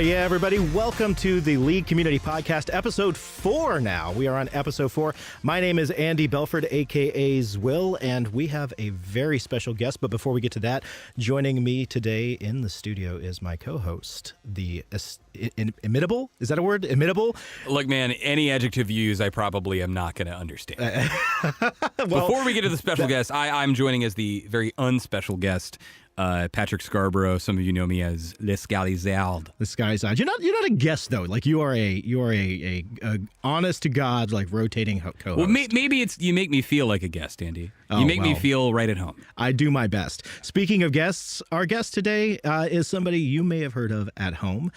yeah, everybody. Welcome to the League Community Podcast, episode 4 now. We are on episode 4. My name is Andy Belford, a.k.a. Zwill, and we have a very special guest. But before we get to that, joining me today in the studio is my co-host, the imitable? Is that a word? Imitable? Look, man, any adjective you use, I probably am not going to understand. Before we get to the special guest, I'm joining as the very unspecial guest, Patrick Scarborough. Some of you know me as Les Galizard. Les Galizard. You're not a guest though. Like you are a honest to God like rotating co-host. Well, maybe it's you make me feel like a guest, Andy. You make me feel right at home. I do my best. Speaking of guests, our guest today is somebody you may have heard of at home.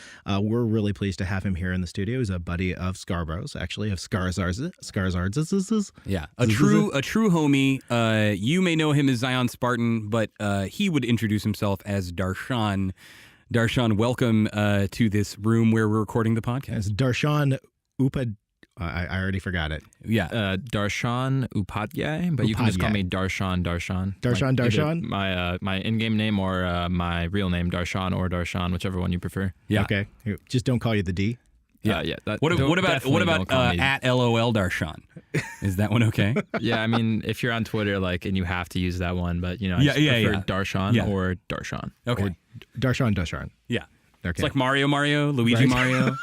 We're really pleased to have him here in the studio. He's a buddy of Scarborough's, actually, of Skarzard's. Yeah, a true homie. You may know him as Zion Spartan, but he would introduce himself as Darshan. Darshan, welcome to this room where we're recording the podcast. It's Darshan Upad. I already forgot it. Yeah, Darshan Upadhyay, but you can just call me Darshan. Darshan. My in-game name or my real name, Darshan or Darshan, whichever one you prefer. Yeah. Okay. Just don't call you the D. Yeah. What about at LOL Darshan? Is that one okay? Yeah, I mean, if you're on Twitter, and you have to use that one, but I prefer Darshan or Darshan. Okay. Or Darshan. Yeah. Okay. It's like Mario, Luigi Mario.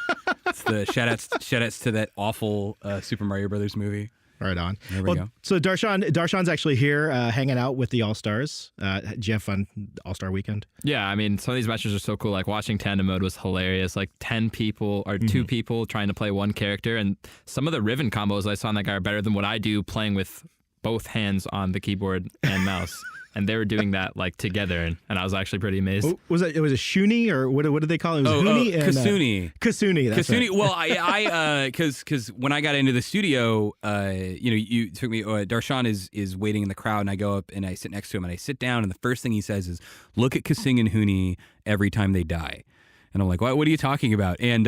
It's the shout-outs to that awful Super Mario Brothers movie. Right on. There we go. So Darshan's actually here hanging out with the All-Stars. Did you have fun All-Star weekend? Yeah, I mean, some of these matches are so cool. Like watching Tandem Mode was hilarious. Like 10 people or 2 people trying to play one character. And some of the Riven combos I saw in that guy are better than what I do playing with both hands on the keyboard and mouse. And they were doing that together, and I was actually pretty amazed. Oh, it was a Shuni, or what did they call it? It was Huni and Kasuni. Kasuni. That's Kasuni. Right. Well, because when I got into the studio, you took me. Darshan is waiting in the crowd, and I go up and I sit next to him, and I sit down, and the first thing he says is, "Look at Kasing and Huni every time they die," and I'm like, "What? What are you talking about?" And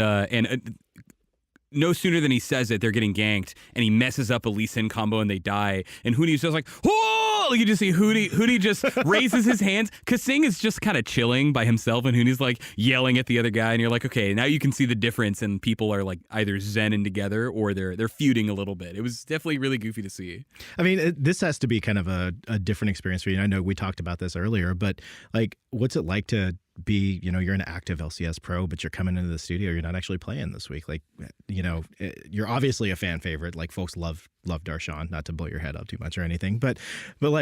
no sooner than he says it, they're getting ganked, and he messes up a Lee Sin combo, and they die. And Huni's just like, "Whoa!" Like you just see Huni just raises his hands. Kasing is just kind of chilling by himself, and Huni's yelling at the other guy, and you're like, okay, now you can see the difference, and people are either zenning together or they're feuding a little bit. It was definitely really goofy to see. I mean, this has to be kind of a different experience for you. I know we talked about this earlier, but what's it like to be, you're an active LCS pro, but you're coming into the studio, you're not actually playing this week. You're obviously a fan favorite. Folks love Darshan, not to blow your head up too much or anything, but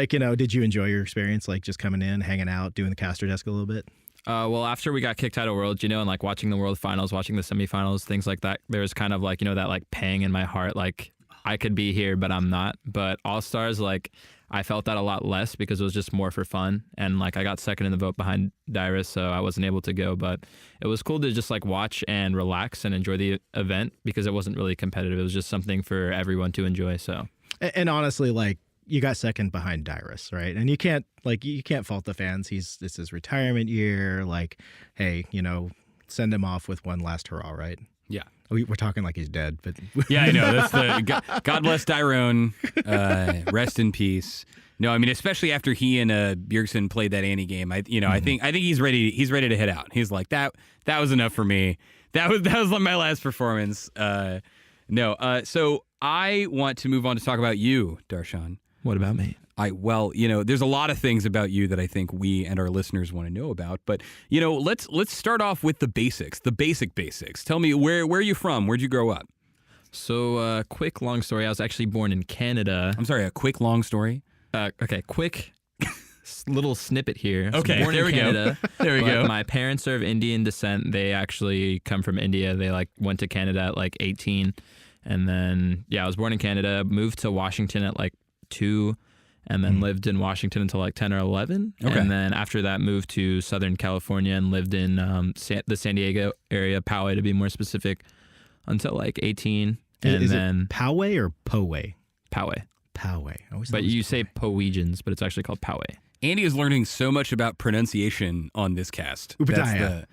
did you enjoy your experience, just coming in, hanging out, doing the caster desk a little bit? Well, after we got kicked out of Worlds, and watching the World Finals, watching the semifinals, things like that, there was kind of that pang in my heart, I could be here, but I'm not. But All-Stars, I felt that a lot less because it was just more for fun. And I got second in the vote behind Dyrus, so I wasn't able to go. But it was cool to just watch and relax and enjoy the event because it wasn't really competitive. It was just something for everyone to enjoy. So, and honestly, you got second behind Dyrus, right? And you can't fault the fans. It's his retirement year. Hey, send him off with one last hurrah, right? Yeah. We're talking like he's dead, but yeah, I know. That's the God bless Tyrone. Rest in peace. No, I mean, especially after he and Bjergsen played that Annie game, I think he's ready. He's ready to head out. He's like that was enough for me. That was my last performance. So I want to move on to talk about you, Darshan. What about me? There's a lot of things about you that I think we and our listeners want to know about, but let's start off with the basics, the basics. Tell me, where are you from? Where'd you grow up? So, quick long story. I was actually born in Canada. I'm sorry, a quick long story? Okay, quick little snippet here. Okay, so born there in we Canada, go. There we go. My parents are of Indian descent. They actually come from India. They went to Canada at 18, and then I was born in Canada. Moved to Washington at 2. And then lived in Washington until 10 or 11. Okay. And then after that, moved to Southern California and lived in the San Diego area, Poway to be more specific, until 18. And is then it Poway or Poway? Poway. Poway. But you say Powegians, but it's actually called Poway. Andy is learning so much about pronunciation on this cast. Upadhyay.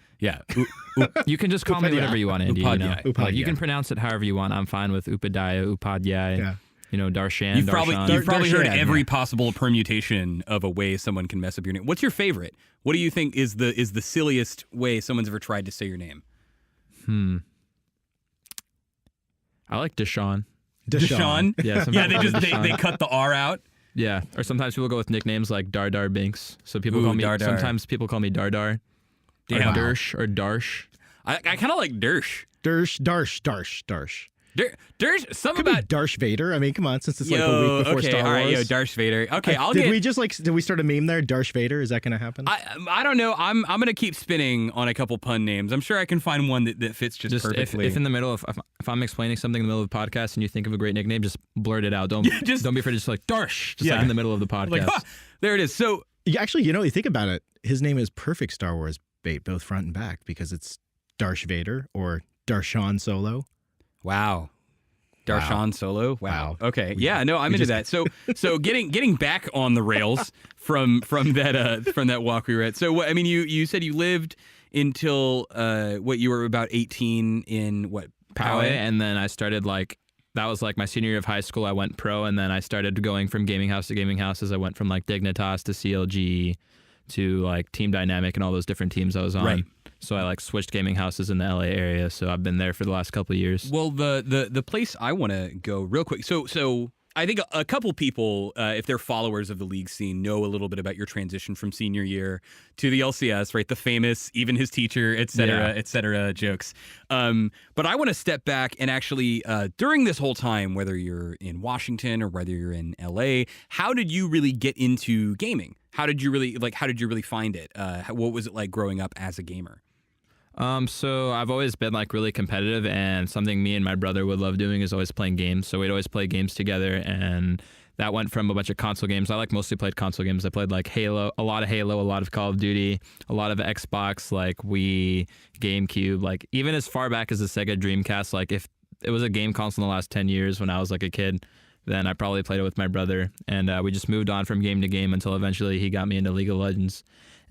You can just call me whatever you want, Andy. Upadhyay. You can pronounce it however you want. I'm fine with Upadhyay, Upadhyay. Yeah. Darshan. You've probably heard Darshan, every possible permutation of a way someone can mess up your name. What's your favorite? What do you think is the silliest way someone's ever tried to say your name? I like Darshan. Darshan? Yeah, Yeah, sometimes they just Darshan. they cut the R out. Yeah, or sometimes people go with nicknames like Dar Dar Binks. So people Ooh, call me. Dar Dar. Sometimes people call me Dar Dar, or Damn. Dersh, or Darsh. I kind of like Dersh. Darsh. Dersh. Something Could be about Darth Vader. I mean, come on, since it's like a week before okay, Star all right, Wars. Darth Vader. Okay, I'll did get. did we start a meme there? Darth Vader, is that going to happen? I don't know. I'm gonna keep spinning on a couple pun names. I'm sure I can find one that fits just perfectly. If in the middle of if I'm explaining something in the middle of the podcast and you think of a great nickname, just blurt it out. Don't be afraid to just like Darsh, just like in the middle of the podcast. like, there it is. So Yeah, actually, you think about it, his name is perfect Star Wars bait, both front and back, because it's Darth Vader or Darshan Solo. wow. Darshan Solo. Wow. Okay. We I'm into that. So getting back on the rails from that walk we were at. So I mean, you said you lived until you were about 18 in what? Poway, and then I started that was like my senior year of high school. I went pro, and then I started going from gaming house to gaming house as I went from like Dignitas to CLG to like Team Dynamic and all those different teams I was on. Right. So I switched gaming houses in the LA area. So I've been there for the last couple of years. Well, the place I want to go real quick. So I think a couple people, if they're followers of the league scene, know a little bit about your transition from senior year to the LCS, right? The famous, even his teacher, et cetera, jokes. But I want to step back and actually, during this whole time, whether you're in Washington or whether you're in LA, how did you really get into gaming? How did you really find it? What was it like growing up as a gamer? So I've always been really competitive, and something me and my brother would love doing is always playing games. So we'd always play games together, and that went from a bunch of console games. I mostly played console games. I played Halo, a lot of Call of Duty, a lot of Xbox, Wii, GameCube, even as far back as the Sega Dreamcast. If it was a game console in the last 10 years when I was a kid, then I probably played it with my brother, and we just moved on from game to game until eventually he got me into League of Legends.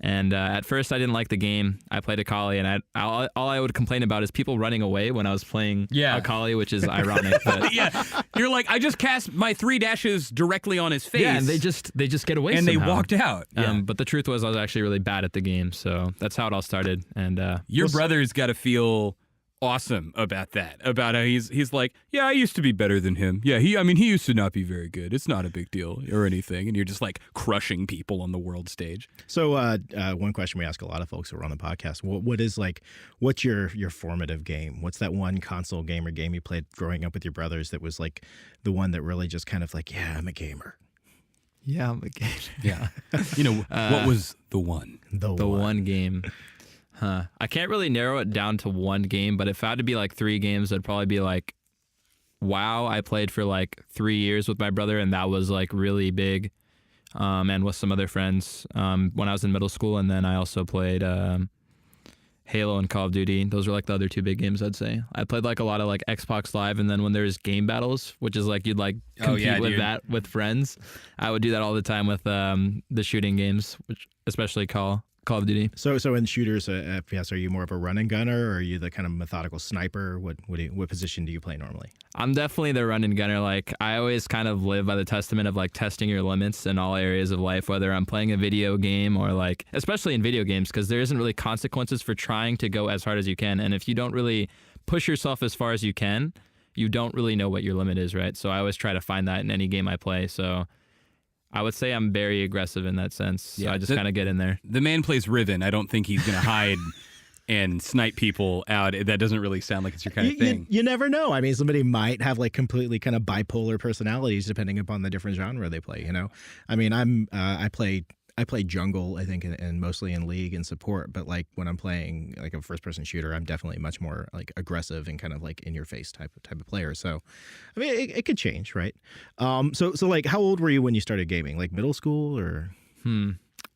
And at first I didn't like the game. I played Akali, and all I would complain about is people running away when I was playing Akali, which is ironic. But yeah, you're like, I just cast my 3 dashes directly on his face. Yeah, and they just get away and somehow. They walked out. Yeah. But the truth was I was actually really bad at the game, so that's how it all started. And your brother's got to feel awesome about that, about how he's like, yeah, I used to be better than him. Yeah, he used to not be very good. It's not a big deal or anything. And you're just crushing people on the world stage. So one question we ask a lot of folks who are on the podcast, what's your formative game? What's that one console game or game you played growing up with your brothers that was the one that really just kind of yeah, I'm a gamer? Yeah, I'm a gamer. Yeah. What was the one? The one game. I can't really narrow it down to one game, but if I had to be 3 games, it'd probably be WoW. I played for 3 years with my brother, and that was really big, and with some other friends when I was in middle school. And then I also played Halo and Call of Duty. Those were the other 2 big games, I'd say. I played a lot of Xbox Live, and then when there's game battles, which is you'd compete with that with friends, I would do that all the time with the shooting games, which especially Call of Duty. So in shooters, FPS, are you more of a run and gunner, or are you the kind of methodical sniper? What position do you play normally? I'm definitely the run and gunner. I always kind of live by the testament of testing your limits in all areas of life, whether I'm playing a video game or especially in video games, because there isn't really consequences for trying to go as hard as you can. And if you don't really push yourself as far as you can, you don't really know what your limit is, right? So I always try to find that in any game I play. So I would say I'm very aggressive in that sense. So I just kind of get in there. The man plays Riven. I don't think he's going to hide and snipe people out. That doesn't really sound like it's your kind of thing. You never know. I mean, somebody might have completely kind of bipolar personalities depending upon the different genre they play. I mean, I play jungle, I think, and mostly in League and support. But when I'm playing a first-person shooter, I'm definitely much more aggressive and kind of in-your-face type of player. So, I mean, it could change, right? So how old were you when you started gaming? Middle school or?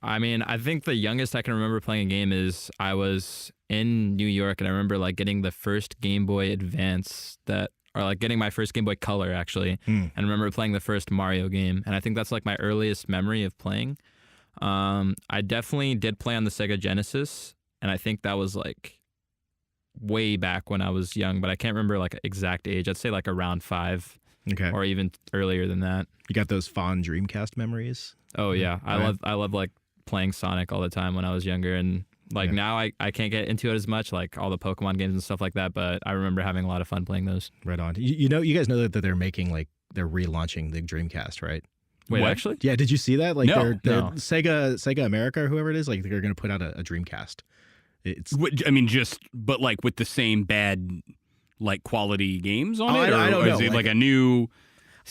I mean, I think the youngest I can remember playing a game is I was in New York, and I remember getting the first Game Boy Advance or getting my first Game Boy Color actually, and I remember playing the first Mario game, and I think that's my earliest memory of playing. I definitely did play on the Sega Genesis, and I think that was way back when I was young, but I can't remember exact age. I'd say around 5, okay, or even earlier than that. You got those fond Dreamcast memories? Oh yeah, I love playing Sonic all the time when I was younger, and Like Yeah. now I can't get into it as much, like all the Pokemon games and stuff like that, but I remember having a lot of fun playing those. Right on. You guys know that they're making like they're relaunching the Dreamcast, right? Wait, What? actually? Yeah, did you see that? Like No, they're no. Sega America or whoever it is, like they're going to put out a Dreamcast. It's I mean, but like with the same bad like quality games on Oh, it, I don't or is know. it Like, like a new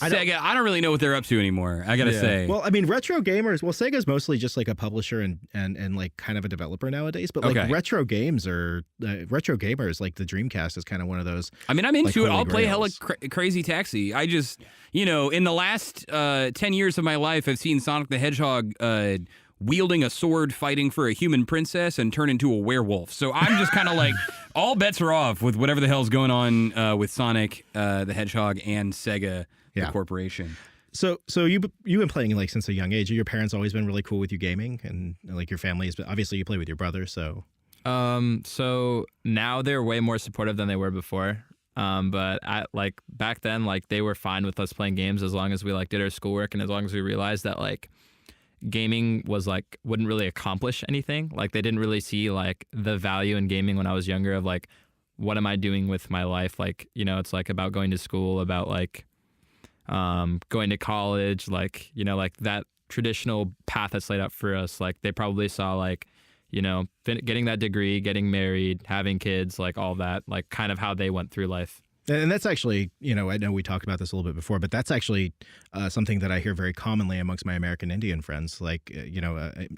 I don't- Sega? I don't really know what they're up to anymore. I gotta Yeah. say. well, I mean, retro gamers. Well, Sega's mostly just like a publisher and like kind of a developer nowadays. But like Okay. retro games or retro gamers, like the Dreamcast is kind of one of those. I mean, I'm into like it. I'll Holy play hella Grails. Crazy Taxi. I just, in the last 10 years of my life, I've seen Sonic the Hedgehog wielding a sword, fighting for a human princess, and turn into a werewolf. So I'm just kind of like, all bets are off with whatever the hell's going on with Sonic the Hedgehog and Sega, Yeah. the corporation. So you've been playing like since a young age. Your parents always been really cool with you gaming, and like your family is. Obviously, you play with your brother, so. So now they're way more supportive than they were before. But like back then, like they were fine with us playing games as long as we like did our schoolwork and as long as we realized that like gaming was like wouldn't really accomplish anything. Like they didn't really see like the value in gaming when I was younger of like what am I doing with my life? Like, it's like about going to school, about like going to college, like, like that traditional path that's laid out for us. Like they probably saw like, getting that degree, getting married, having kids, like all that, like kind of how they went through life. And that's actually, I know we talked about this a little bit before, but that's actually something that I hear very commonly amongst my American Indian friends, like,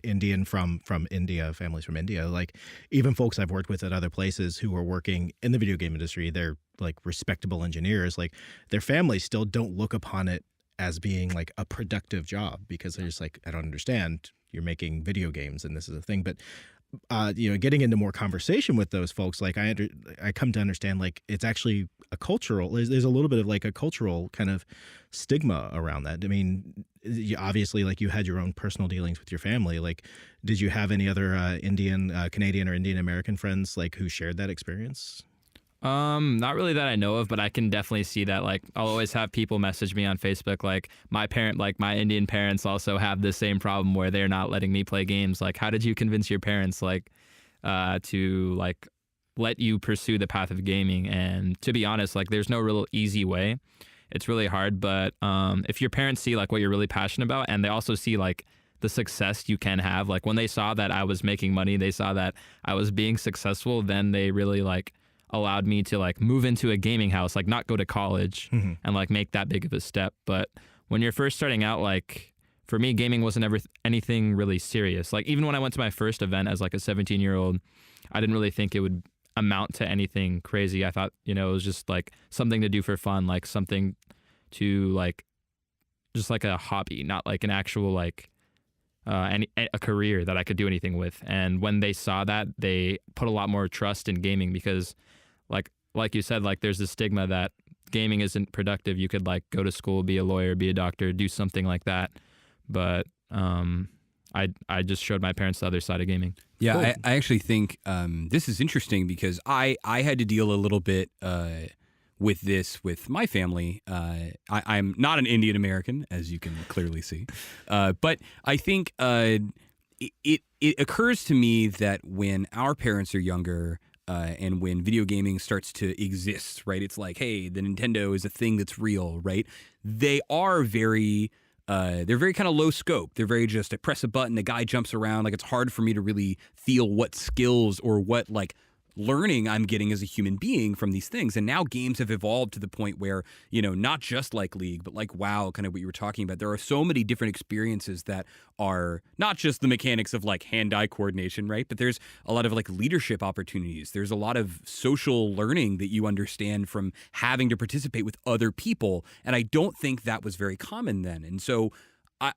Indian from India, families from India, like even folks I've worked with at other places who are working in the video game industry, they're like respectable engineers, like their families still don't look upon it as being like a productive job because they're just like, I don't understand. You're making video games and this is a thing. But getting into more conversation with those folks, like I come to understand like it's actually a cultural. There's a little bit of like a cultural kind of stigma around that. I mean, obviously, like you had your own personal dealings with your family. Like, did you have any other Canadian or Indian American friends like who shared that experience? Not really that I know of, but I can definitely see that. Like, I'll always have people message me on Facebook. Like, my Indian parents also have the same problem where they're not letting me play games. Like, how did you convince your parents, like, to like let you pursue the path of gaming? And to be honest, like, there's no real easy way. It's really hard. But if your parents see like what you're really passionate about, and they also see like the success you can have, like when they saw that I was making money, they saw that I was being successful, then they really like allowed me to like move into a gaming house, like not go to college and like make that big of a step. But when you're first starting out, like for me, gaming wasn't ever anything really serious. Like even when I went to my first event as like a 17-year-old, I didn't really think it would amount to anything crazy. I thought, it was just like something to do for fun, like something to like, just like a hobby, not like an actual like a career that I could do anything with. And when they saw that, they put a lot more trust in gaming because like you said, like there's this stigma that gaming isn't productive. You could like go to school, be a lawyer, be a doctor, do something like that. But I just showed my parents the other side of gaming. Yeah, Cool. I actually think this is interesting because I had to deal a little bit with this with my family. I'm not an Indian American, as you can clearly see, but I think it occurs to me that when our parents are younger and when video gaming starts to exist, right? It's like, hey, the Nintendo is a thing that's real, right? They are very they're very kind of low scope. They're very just, I press a button, the guy jumps around. Like it's hard for me to really feel what skills or what like learning I'm getting as a human being from these things. And now games have evolved to the point where, not just like League, but like WoW, kind of what you were talking about. There are so many different experiences that are not just the mechanics of like hand-eye coordination, right? But there's a lot of like leadership opportunities. There's a lot of social learning that you understand from having to participate with other people. And I don't think that was very common then. And so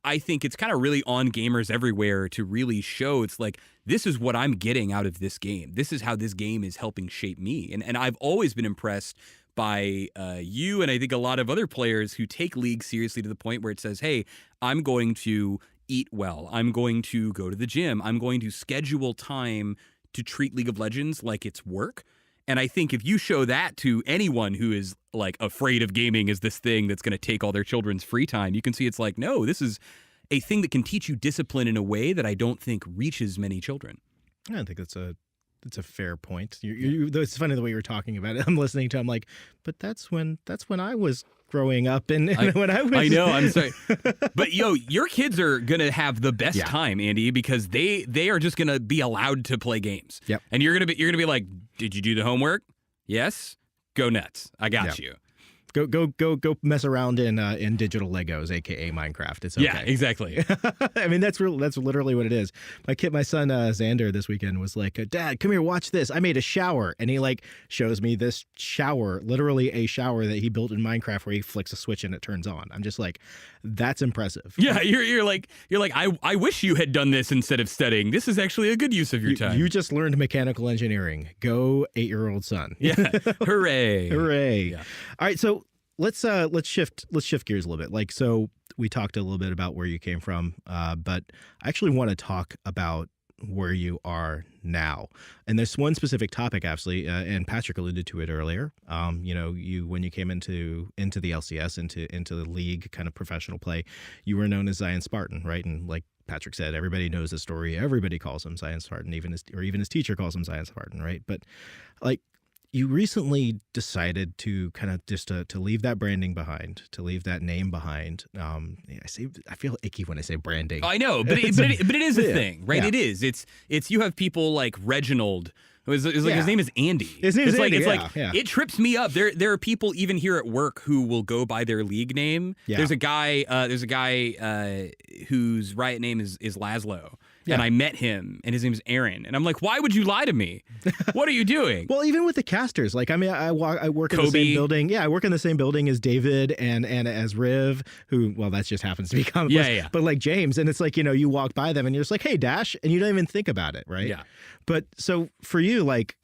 I think it's kind of really on gamers everywhere to really show it's like, this is what I'm getting out of this game. This is how this game is helping shape me. And I've always been impressed by you and I think a lot of other players who take League seriously to the point where it says, hey, I'm going to eat well. I'm going to go to the gym. I'm going to schedule time to treat League of Legends like it's work. And I think if you show that to anyone who is like afraid of gaming as this thing that's going to take all their children's free time, you can see it's like, no, this is a thing that can teach you discipline in a way that I don't think reaches many children. I think that's a fair point. It's funny the way you were talking about it. I'm listening to. I'm like, but that's when I was growing up, and when I was. I know. I'm sorry, but your kids are gonna have the best Yeah. time, Andy, because they are just gonna be allowed to play games. Yep. And you're gonna be like, did you do the homework? Yes. Go nuts. I got you. Go mess around in digital Legos, aka Minecraft. It's okay. Yeah, exactly. I mean, that's literally what it is. My son Xander this weekend was like, Dad, come here, watch this. I made a shower, and he like shows me this shower, literally a shower that he built in Minecraft, where he flicks a switch and it turns on. I'm just like, that's impressive. Yeah, you're like I wish you had done this instead of studying. This is actually a good use of your time. You just learned mechanical engineering. Go 8-year-old son. Yeah, hooray, Hooray. Yeah. All right, so let's shift gears a little bit. Like, so we talked a little bit about where you came from, but I actually want to talk about where you are now. And there's one specific topic, actually, and Patrick alluded to it earlier. When you came into the LCS, into the league kind of professional play, you were known as Zion Spartan, right? And like Patrick said, everybody knows the story. Everybody calls him Zion Spartan, even his teacher calls him Zion Spartan, right? But like, you recently decided to kind of just to leave that branding behind, to leave that name behind. I feel icky when I say branding. I know, but it is a Yeah. thing, right? Yeah. It is. It's you have people like Reginald. It's like Yeah. his name is Andy. His name is Andy, It's yeah, like yeah. it trips me up. There are people even here at work who will go by their league name. Yeah. There's a guy. Whose Riot name is Laszlo. Yeah. And I met him, and his name is Aaron. And I'm like, why would you lie to me? What are you doing? Well, even with the casters, like, I mean, I work in the Kobe. same building. Yeah, I work in the same building as David and as Riv, who, well, that just happens to be comic books. Yeah. But like James, and it's like, you walk by them and you're just like, hey, Dash, and you don't even think about it, right? Yeah. But so for you, like,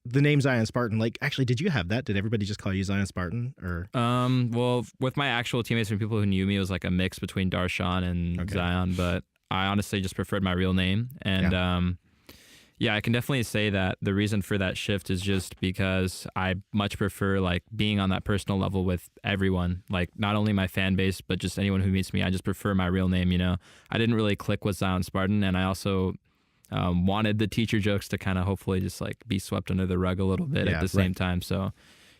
the name Zion Spartan, like, actually, did you have that? Did everybody just call you Zion Spartan, or? Well, with my actual teammates and people who knew me, it was like a mix between Darshan and Okay. Zion, but I honestly just preferred my real name. And yeah, I can definitely say that the reason for that shift is just because I much prefer like being on that personal level with everyone, like not only my fan base, but just anyone who meets me. I just prefer my real name, I didn't really click with Zion Spartan, and I also wanted the teacher jokes to kind of hopefully just like be swept under the rug a little bit Yeah, at the same right. time. So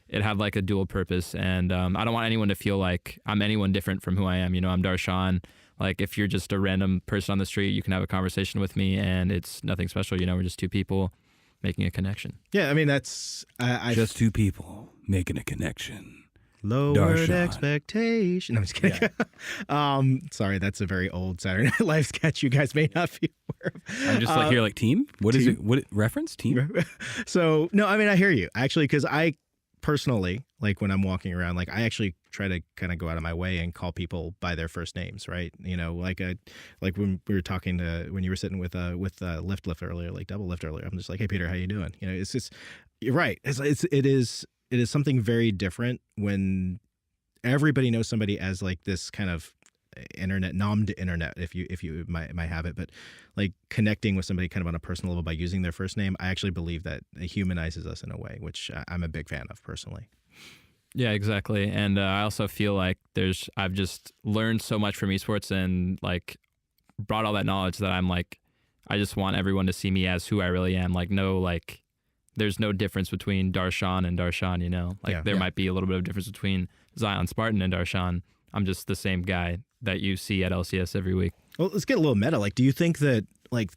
it had like a dual purpose, and I don't want anyone to feel like I'm anyone different from who I am. I'm Darshan. Like, if you're just a random person on the street, you can have a conversation with me, and it's nothing special. We're just two people making a connection. Yeah, I mean, that's I Just two people making a connection. lowered Darshan. expectation. No, I'm just kidding. Sorry, that's a very old Saturday Night Live sketch. You guys may not be aware of. I'm just like here, like team. What is team. it? What reference? Team. So no, I mean, I hear you actually, because I personally, like, when I'm walking around, like, I actually try to kind of go out of my way and call people by their first names, right? Like when we were talking when you were sitting with lift earlier, like double lift earlier, I'm just like, hey Peter, how you doing? It's just, you're right. It is something very different when everybody knows somebody as like this kind of internet, nom de internet, if you might have it, but like connecting with somebody kind of on a personal level by using their first name, I actually believe that it humanizes us in a way, which I'm a big fan of personally. Yeah, exactly. And I also feel like I've just learned so much from esports and like brought all that knowledge that I'm like, I just want everyone to see me as who I really am. Like, there's no difference between Darshan and Darshan, there might be a little bit of difference between Zion Spartan and Darshan. I'm just the same guy that you see at LCS every week. Well, let's get a little meta. Like, do you think that like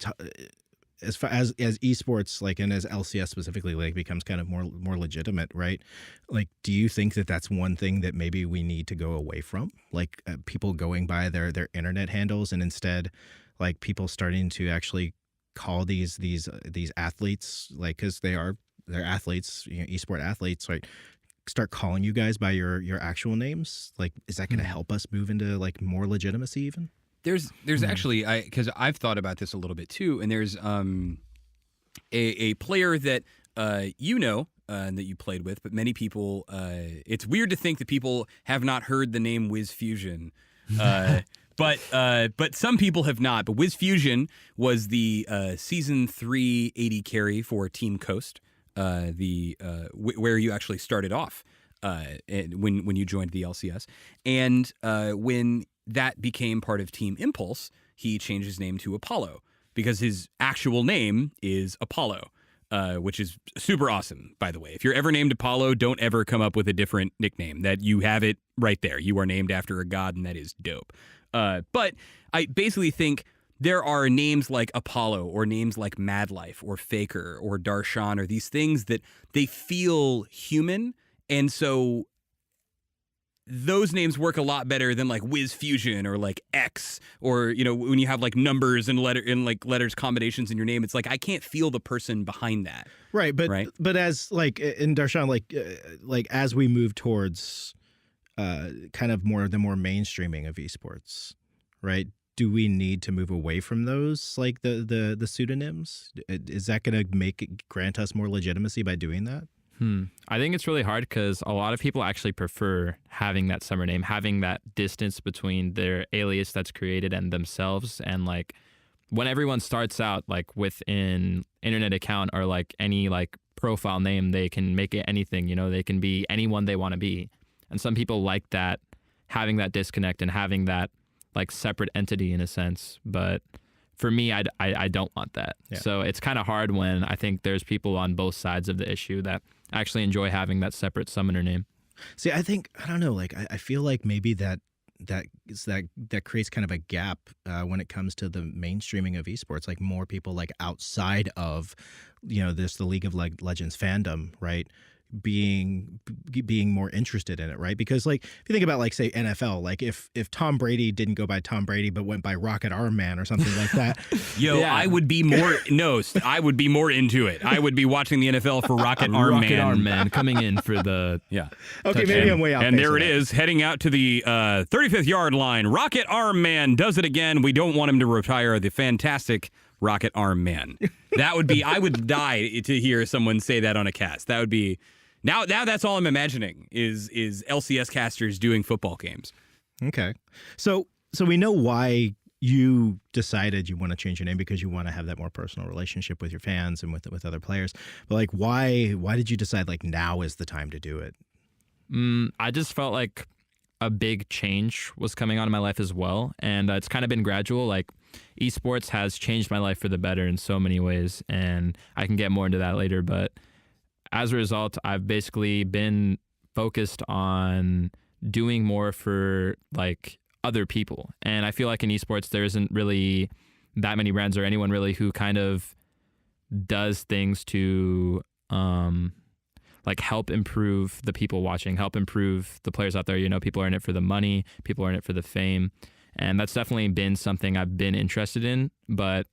as far as esports, like, and as LCS specifically, like, becomes kind of more legitimate, right? Like, do you think that that's one thing that maybe we need to go away from, like, people going by their internet handles, and instead, like, people starting to actually call these athletes, like, because they're athletes, esport athletes, right? Start calling you guys by your actual names. Like, is that going to help us move into like more legitimacy even? There's actually, because I've thought about this a little bit too, and there's a player that and that you played with, but many people, it's weird to think that people have not heard the name Wiz Fusion. But some people have not. But Wiz Fusion was the season 3 AD carry for Team Coast, where you actually started off when you joined the LCS, and when that became part of Team Impulse, he changed his name to Apollo. because his actual name is Apollo, which is super awesome, by the way. If you're ever named Apollo, don't ever come up with a different nickname. That you have it right there. You are named after a god, and that is dope. But I basically think there are names like Apollo or names like Madlife or Faker or Darshan or these things that they feel human. And so those names work a lot better than like Whiz Fusion or like X, or, you know, when you have like numbers and letters combinations in your name, it's like I can't feel the person behind that. Right, but as like in Darshan, like as we move towards kind of the more mainstreaming of esports, right? Do we need to move away from those, like the pseudonyms? Is that going to grant us more legitimacy by doing that? I think it's really hard because a lot of people actually prefer having that summer name, having that distance between their alias that's created and themselves. And like when everyone starts out like with an internet account or like any like profile name, they can make it anything, you know, they can be anyone they want to be. And some people like that, having that disconnect and having that like separate entity in a sense. But for me, I don't want that. Yeah. So it's kind of hard when I think there's people on both sides of the issue that actually enjoy having that separate summoner name. See, I don't know, like I feel like maybe that creates kind of a gap when it comes to the mainstreaming of esports. Like more people like outside of, you know, the League of Legends fandom, right? Being more interested in it, right? Because like if you think about like say NFL, like if Tom Brady didn't go by Tom Brady but went by Rocket Arm Man or something like that, I would be more I would be more into it. I would be watching the NFL for Rocket Arm Man coming in for the okay, touchdown. maybe I'm way off. And there it is, heading out to the 35th yard line. Rocket Arm Man does it again. We don't want him to retire the fantastic Rocket Arm Man. That would be, I would die to hear someone say that on a cast. That would be. Now that's all I'm imagining is LCS casters doing football games. Okay. So we know why you decided you want to change your name, because you want to have that more personal relationship with your fans and with other players. But like why did you decide like now is the time to do it? I just felt like a big change was coming on in my life as well. And it's kind of been gradual. Like esports has changed my life for the better in so many ways. And I can get more into that later, but as a result, I've basically been focused on doing more for like other people. And I feel like in esports, there isn't really that many brands or anyone really who kind of does things to like help improve the people watching, help improve the players out there. You know, people are in it for the money, people are in it for the fame. And that's definitely been something I've been interested in. But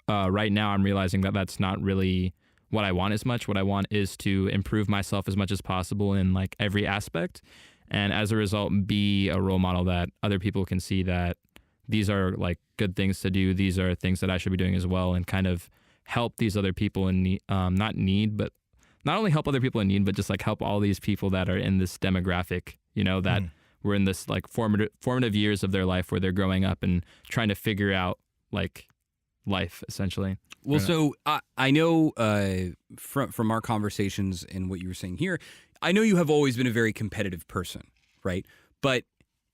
right now I'm realizing that that's not really what I want as much. What I want is to improve myself as much as possible in like every aspect. And as a result, be a role model that other people can see that these are like good things to do. These are things that I should be doing as well, and kind of help these other people in need, not only help other people in need, but just like help all these people that are in this demographic, you know, that we're in this like formative years of their life where they're growing up and trying to figure out like life essentially. Well, so I know from our conversations and what you were saying here, I know you have always been a very competitive person, right? But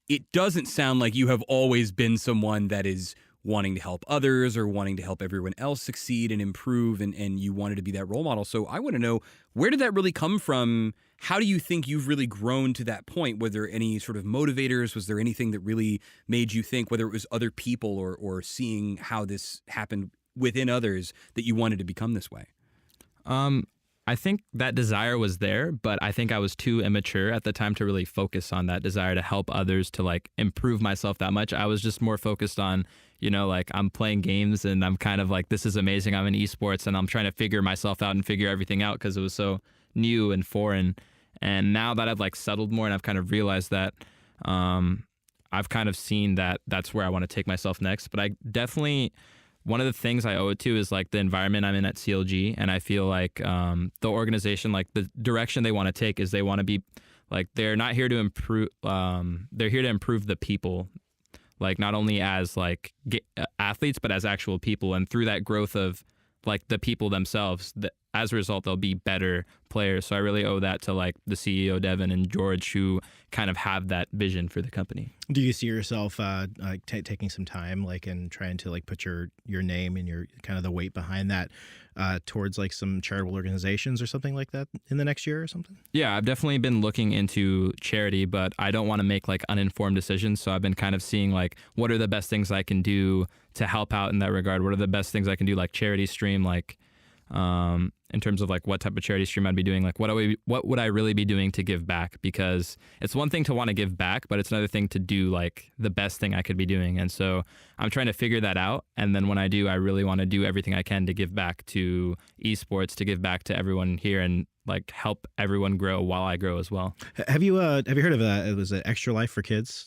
it doesn't sound like you have always been someone that is wanting to help others or wanting to help everyone else succeed and improve, and you wanted to be that role model. So I want to know, where did that really come from? How do you think you've really grown to that point? Were there any sort of motivators? Was there anything that really made you think, whether it was other people or seeing how this happened within others, that you wanted to become this way? I think that desire was there, but I think I was too immature at the time to really focus on that desire to help others, to like improve myself that much. I was just more focused on, you know, like I'm playing games and I'm kind of like, this is amazing. I'm in esports and I'm trying to figure myself out and figure everything out because it was so new and foreign. And now that I've like settled more and I've kind of realized that, I've kind of seen that that's where I want to take myself next. But I definitely, one of the things I owe it to is like the environment I'm in at CLG. And I feel like the organization, like the direction they want to take is they want to be like, they're not here to improve, they're here to improve the people, like not only as like athletes, but as actual people. And through that growth of like the people themselves, as a result, they'll be better players. So I really owe that to like the CEO, Devin and George, who kind of have that vision for the company. Do you see yourself like taking some time, like, and trying to like put your name and your kind of the weight behind that towards like some charitable organizations or something like that in the next year or something? Yeah, I've definitely been looking into charity, but I don't want to make like uninformed decisions. So I've been kind of seeing like what are the best things I can do to help out in that regard. What are the best things I can do, like charity stream, like in terms of like what type of charity stream I'd be doing, like what would I really be doing to give back? Because it's one thing to want to give back, but it's another thing to do like the best thing I could be doing. And so I'm trying to figure that out. And then when I do, I really want to do everything I can to give back to esports, to give back to everyone here and like help everyone grow while I grow as well. Have you heard of it was an Extra Life for Kids?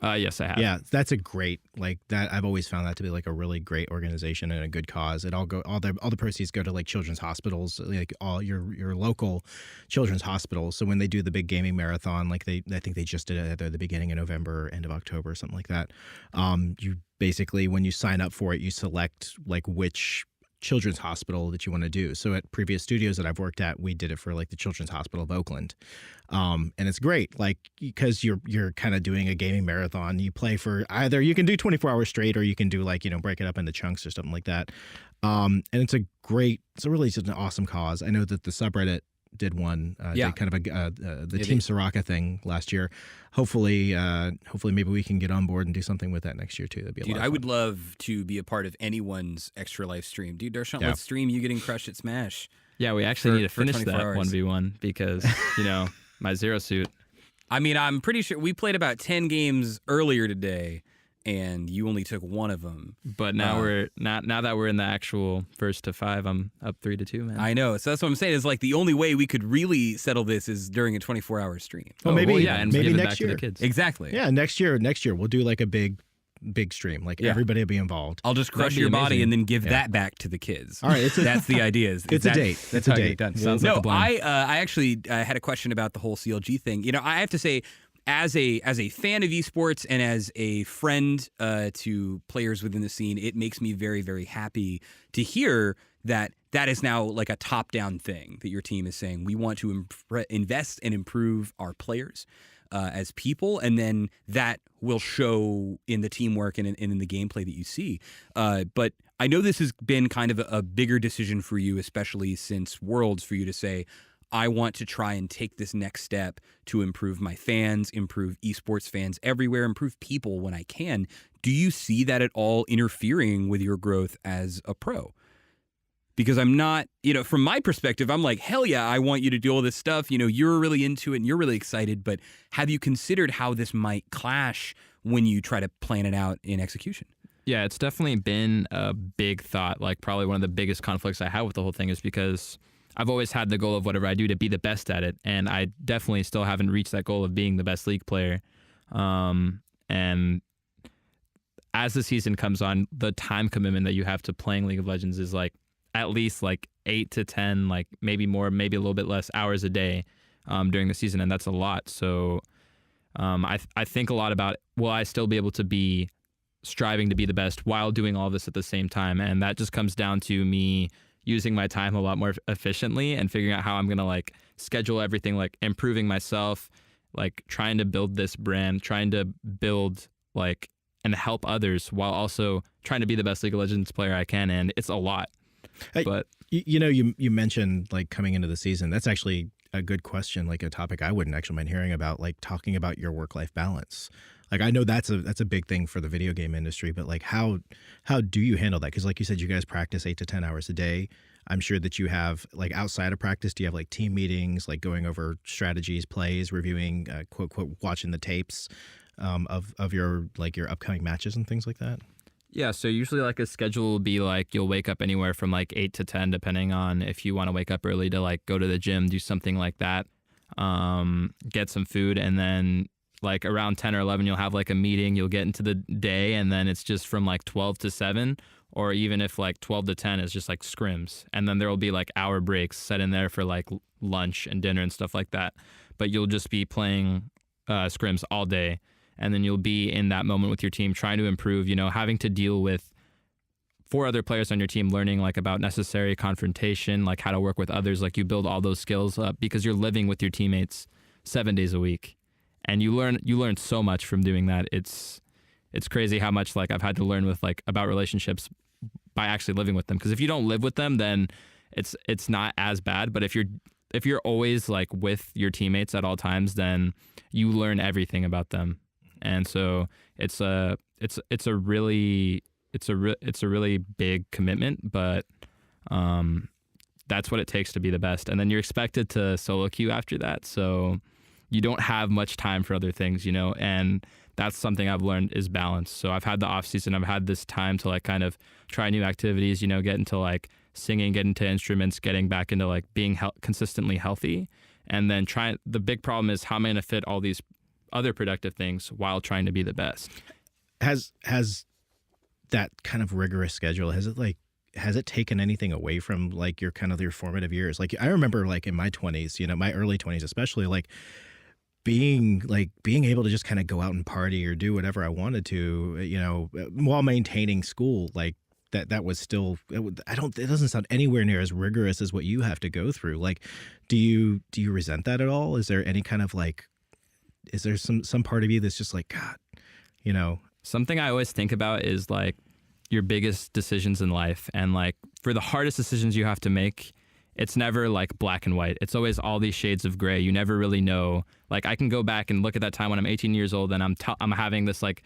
Yes, I have. Yeah, that's a great, like, that. I've always found that to be like a really great organization and a good cause. All the proceeds go to like children's hospitals, like all your local children's hospitals. So when they do the big gaming marathon, like I think they just did it at the beginning of November, end of October, something like that. You basically, when you sign up for it, you select like which children's hospital that you want to do. So at previous studios that I've worked at, we did it for like the Children's Hospital of Oakland. And it's great, like, because you're kind of doing a gaming marathon. You play for either, you can do 24 hours straight, or you can do like, break it up into chunks or something like that. And it's really just an awesome cause. I know that the subreddit did one, did kind of the Team Soraka thing last year. Hopefully maybe we can get on board and do something with that next year too. That'd be a lot of fun. I would love to be a part of anyone's Extra Life stream. Dude, Darshan, Yeah. let's stream you getting crushed at Smash. Yeah, we actually need to for finish 24 that hours. 1v1 because, my Zero Suit. I mean, I'm pretty sure we played about 10 games earlier today, and you only took one of them. But now now that we're in the actual first to 5, I'm up 3-2, man. I know. So that's what I'm saying is like the only way we could really settle this is during a 24-hour stream. Well, maybe and maybe give it next back year. to the kids. Exactly. Yeah, next year we'll do like a big stream. Like everybody will be be I'll just crush be your body amazing. and then give that back to the kids. All right, that's the idea. It's a date. That's a how you date. get done. Sounds like no, a plan. I actually had a question about the whole CLG thing. I have to say, as a fan of esports and as a friend to players within the scene, it makes me very, very happy to hear that is now like a top-down thing, that your team is saying we want to invest and improve our players as people, and then that will show in the teamwork and in the gameplay that you see. But I know this has been kind of a bigger decision for you, especially since Worlds, for you to say, I want to try and take this next step to improve my fans, improve esports fans everywhere, improve people when I can. Do you see that at all interfering with your growth as a pro? Because I'm not, from my perspective, I'm like, hell yeah, I want you to do all this stuff. You're really into it and you're really excited, but have you considered how this might clash when you try to plan it out in execution? Yeah, it's definitely been a big thought. Like probably one of the biggest conflicts I have with the whole thing is because I've always had the goal of whatever I do to be the best at it. And I definitely still haven't reached that goal of being the best League player. And as the season comes on, the time commitment that you have to playing League of Legends is like at least like 8 to 10, like maybe more, maybe a little bit less hours a day during the season. And that's a lot. So I think a lot about, will I still be able to be striving to be the best while doing all this at the same time? And that just comes down to me using my time a lot more efficiently and figuring out how I'm going to like schedule everything, like improving myself, like trying to build this brand, trying to build like and help others while also trying to be the best League of Legends player I can. And it's a lot. But you mentioned like coming into the season. That's actually a good question, like a topic I wouldn't actually mind hearing about, like talking about your work-life balance. Like I know that's a big thing for the video game industry, but like how do you handle that? Because like you said, you guys practice 8 to 10 hours a day. I'm sure that you have like outside of practice, do you have like team meetings, like going over strategies, plays, reviewing, quote, watching the tapes of your upcoming matches and things like that? yeah, so usually like a schedule will be like you'll wake up anywhere from like 8 to 10, depending on if you want to wake up early to like go to the gym, do something like that, get some food, and then like around 10 or 11, you'll have like a meeting, you'll get into the day, and then it's just from like 12 to 7, or even if like 12 to 10 is just like scrims. And then there will be like hour breaks set in there for like lunch and dinner and stuff like that. But you'll just be playing scrims all day. And then you'll be in that moment with your team trying to improve, having to deal with 4 other players on your team, learning like about necessary confrontation, like how to work with others. Like you build all those skills up because you're living with your teammates 7 days a week, and you learn so much from doing that. It's crazy how much like I've had to learn with like about relationships by actually living with them. Because if you don't live with them, then it's not as bad. But if you're always like with your teammates at all times, then you learn everything about them. And so it's a really big commitment, but that's what it takes to be the best. And then you're expected to solo queue after that, so you don't have much time for other things, you know. And that's something I've learned is balance. So I've had the off season, I've had this time to like kind of try new activities, you know, get into like singing, get into instruments, getting back into like being consistently healthy, and then the big problem is how am I going to fit all these other productive things while trying to be the best. Has that kind of rigorous schedule, has it taken anything away from like your formative years? Like I remember like in my 20s, you know, my early 20s especially, like being able to just kind of go out and party or do whatever I wanted to, you know, while maintaining school, like that was still, it doesn't sound anywhere near as rigorous as what you have to go through. Like, do you resent that at all? Is there any kind of like, is there some part of you that's just like, God, you know? Something I always think about is like your biggest decisions in life, and like for the hardest decisions you have to make, it's never like black and white. It's always all these shades of gray. You never really know. Like I can go back and look at that time when I'm 18 years old and I'm having this like,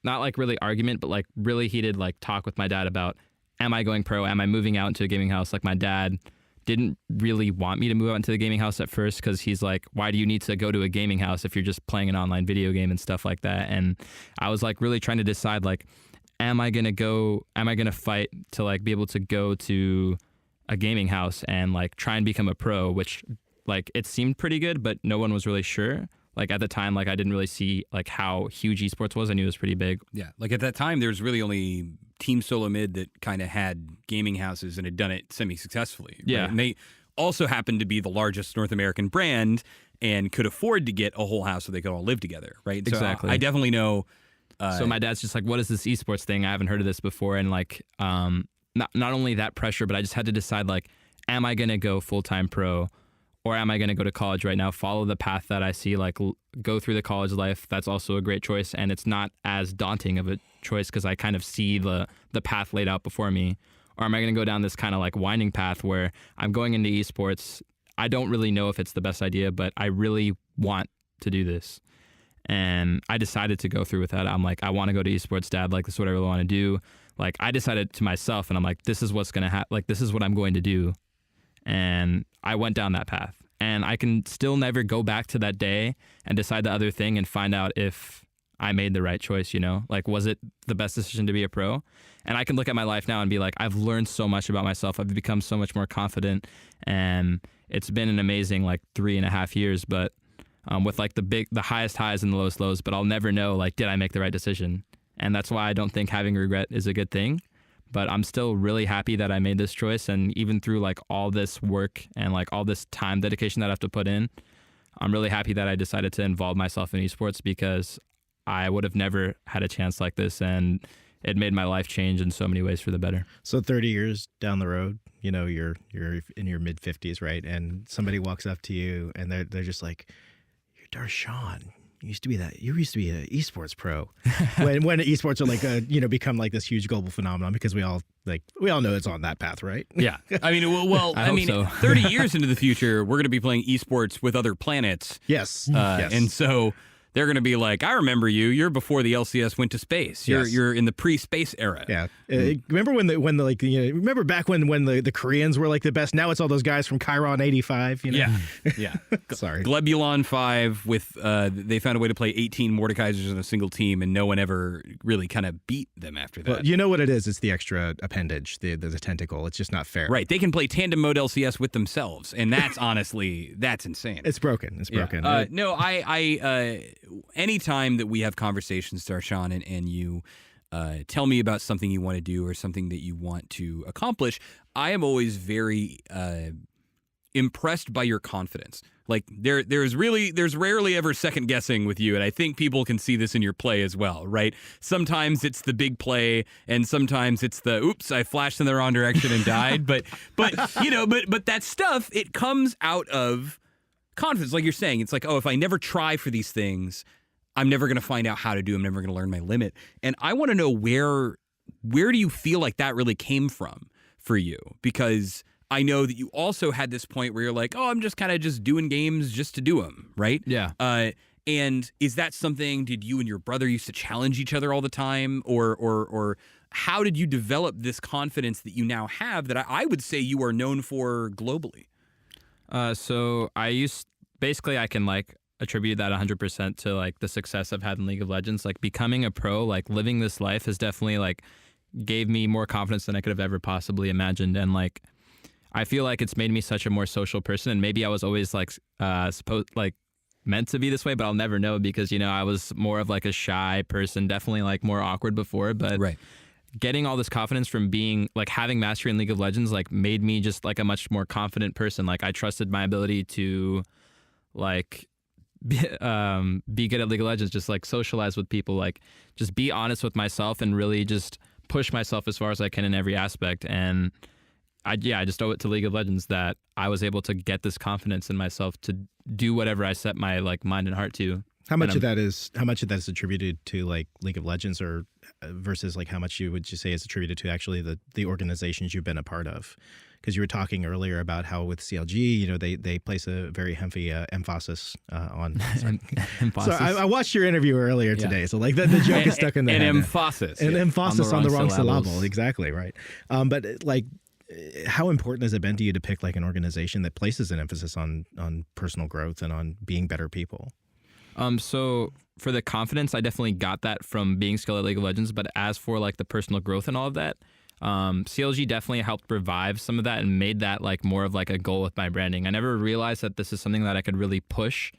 not like really argument, but like really heated like talk with my dad about, am I going pro? Am I moving out into a gaming house? Like my dad didn't really want me to move out into the gaming house at first, because he's like, why do you need to go to a gaming house if you're just playing an online video game and stuff like that? And I was like really trying to decide like, am I going to fight to like be able to go to a gaming house and like try and become a pro, which like it seemed pretty good, but no one was really sure. Like at the time, like I didn't really see like how huge esports was. I knew it was pretty big. Yeah, like at that time, there was really only Team Solo Mid that kind of had gaming houses and had done it semi-successfully. Right? Yeah. And they also happened to be the largest North American brand and could afford to get a whole house so they could all live together, right? Exactly. So I definitely know. So my dad's just like, what is this esports thing? I haven't heard of this before. And like, not only that pressure, but I just had to decide like, am I going to go full-time pro? Or am I going to go to college right now, follow the path that I see, like go through the college life? That's also a great choice. And it's not as daunting of a choice because I kind of see the path laid out before me. Or am I going to go down this kind of like winding path where I'm going into esports? I don't really know if it's the best idea, but I really want to do this. And I decided to go through with that. I'm like, I want to go to esports, Dad. Like, this is what I really want to do. Like, I decided to myself, and I'm like, this is what's going to happen. Like, this is what I'm going to do. And I went down that path, and I can still never go back to that day and decide the other thing and find out if I made the right choice, you know, like, was it the best decision to be a pro? And I can look at my life now and be like, I've learned so much about myself. I've become so much more confident, and it's been an amazing like 3.5 years, but with like the highest highs and the lowest lows, but I'll never know, like, did I make the right decision? And that's why I don't think having regret is a good thing. But I'm still really happy that I made this choice. And even through like all this work and like all this time dedication that I have to put in, I'm really happy that I decided to involve myself in esports, because I would have never had a chance like this. And it made my life change in so many ways for the better. So 30 years down the road, you know, you're in your mid 50s, right? And somebody walks up to you and they're just like, you're Darshan. You used to be an esports pro. when esports are like become like this huge global phenomenon, because we all know it's on that path, right? Yeah. I mean, well, I mean, so. 30 years into the future, we're going to be playing esports with other planets. Yes. Yes. And so they're going to be like, I remember you. You're before the LCS went to space. You're in the pre-space era. Yeah. Remember remember back when the Koreans were like the best? Now it's all those guys from Chiron 85. You know? Yeah. Yeah. Sorry. Glebulon 5 with they found a way to play 18 Mordekaisers in a single team, and no one ever really kind of beat them after that. Well, you know what it is? It's the extra appendage, the tentacle. It's just not fair. Right. They can play tandem mode LCS with themselves, and that's honestly, that's insane. It's broken. It's broken. Yeah. No, I anytime that we have conversations, Darshan, and you tell me about something you want to do or something that you want to accomplish, I am always very impressed by your confidence. Like there's rarely ever second guessing with you, and I think people can see this in your play as well, right? Sometimes it's the big play, and sometimes it's the oops, I flashed in the wrong direction and died. but that stuff, it comes out of confidence, like you're saying. It's like, oh, if I never try for these things, I'm never going to find out how to do them. I'm never going to learn my limit. And I want to know where do you feel like that really came from for you? Because I know that you also had this point where you're like, oh, I'm just kind of just doing games just to do them, right? Yeah. And is that something, did you and your brother used to challenge each other all the time? Or how did you develop this confidence that you now have that I would say you are known for globally? So I can like attribute that 100% to like the success I've had in League of Legends. Like becoming a pro, like living this life has definitely like gave me more confidence than I could have ever possibly imagined. And like, I feel like it's made me such a more social person, and maybe I was always like meant to be this way, but I'll never know because, you know, I was more of like a shy person, definitely like more awkward before, but right. Getting all this confidence from being like having mastery in League of Legends like made me just like a much more confident person. Like I trusted my ability to like be good at League of Legends, just like socialize with people, like just be honest with myself and really just push myself as far as I can in every aspect. And I just owe it to League of Legends that I was able to get this confidence in myself to do whatever I set my like mind and heart to. How much of that is attributed to like League of Legends, or versus like how much would you say is attributed to actually the organizations you've been a part of? Because you were talking earlier about how with CLG, you know, they place a very heavy emphasis on. So I watched your interview earlier today, so like the joke is stuck in there. An emphasis. An emphasis on the wrong syllables. syllable. Exactly right. But like, how important has it been to you to pick like an organization that places an emphasis on personal growth and on being better people? So for the confidence, I definitely got that from being skilled at League of Legends. But as for like the personal growth and all of that, CLG definitely helped revive some of that and made that like more of like a goal with my branding. I never realized that this is something that I could really push